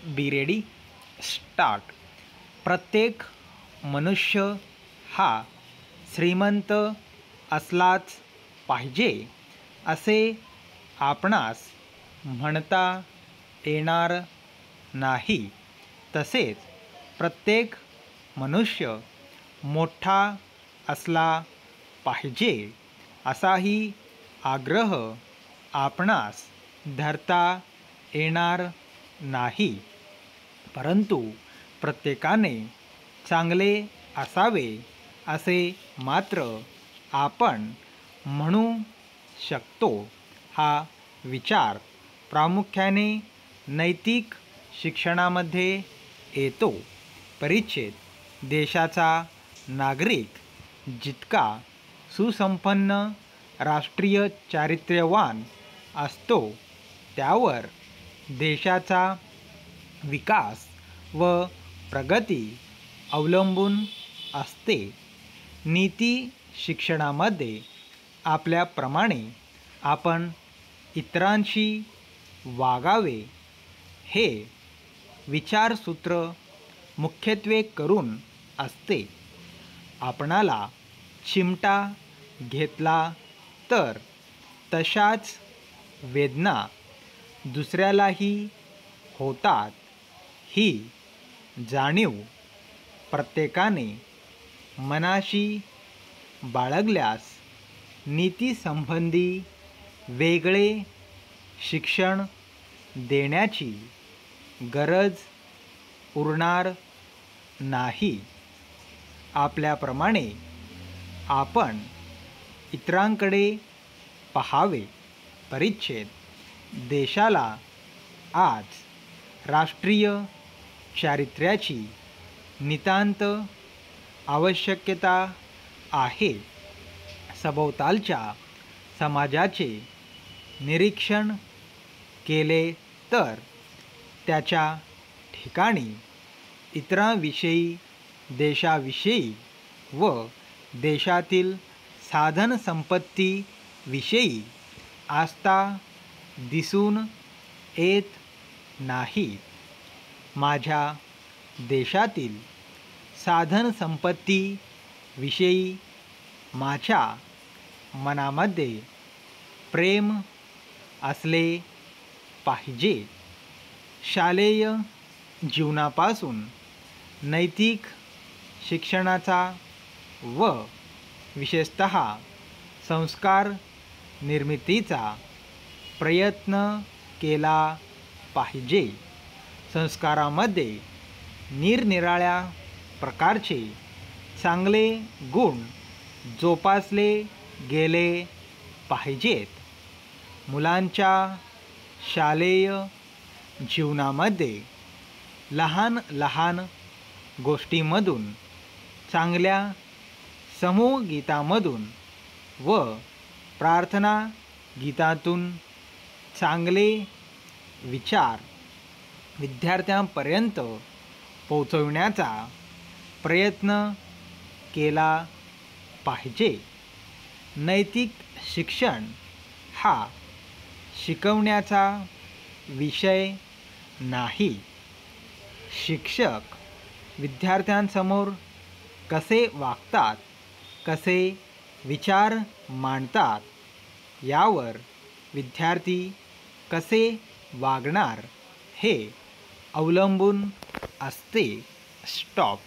Be ready start. प्रत्येक मनुष्य हा श्रीमंत असलाच पाहिजे असे आपणास म्हणता येणार नाही. तसेच प्रत्येक मनुष्य मोठा असला पाहिजे असाही आग्रह आपणास धरता येणार नाही. परंतु प्रत्येकाने चांगले असावे असे मात्र आपण म्हणू शकतो. हा विचार प्रामुख्याने नैतिक शिक्षणामध्ये येतो. परिच्छेद. देशाचा नागरिक जितका सुसंपन्न राष्ट्रीय चारित्र्यवान असतो त्यावर देशाचा विकास व प्रगती अवलंबून असते. नीती शिक्षणामध्ये आपल्याप्रमाणे आपण इतरांशी वागावे हे विचारसूत्र मुख्यत्वे करून असते. आपणाला चिमटा घेतला तर तशाच वेदना दुसऱ्यालाही होतात ही जाणीव प्रत्येकाने मनाशी बाळगल्यास नीतीसंबंधी वेगळे शिक्षण देण्याची गरज उरणार नाही. आपल्याप्रमाणे आपण इतरांकडे पहावे. परिच्छेद. देशाला आज राष्ट्रीय चारित्र्याची नितांत आवश्यकता आहे. सभोवतालच्या समाजाचे निरीक्षण केले तर त्याच्या ठिकाणी इतरांविषयी, देशाविषयी व देशातील साधनसंपत्तीविषयी आस्था दिसून येत नाही. माझ्या देशातील साधनसंपत्तीविषयी माझ्या मनामध्ये प्रेम असले पाहिजे. शालेय जीवनापासून नैतिक शिक्षणाचा व विशेषतः संस्कार निर्मितीचा प्रयत्न केला पाहिजे. संस्कारामध्ये निरनिराळ्या प्रकारचे चांगले गुण जोपासले गेले पाहिजेत. मुलांच्या शालेय जीवनामध्ये लहान लहान गोष्टींमधून, चांगल्या समूहगीतामधून व प्रार्थना गीतातून चांगले विचार विद्यार्थ्यांपर्यंत पोहोचविण्याचा प्रयत्न केला पाहिजे. नैतिक शिक्षण हा शिकवण्याचा विषय नाही. शिक्षक विद्यार्थ्यांसमोर कसे वागतात, कसे विचार मांडतात यावर विद्यार्थी कसे वागणार हे अवलंबून असते. स्टॉप.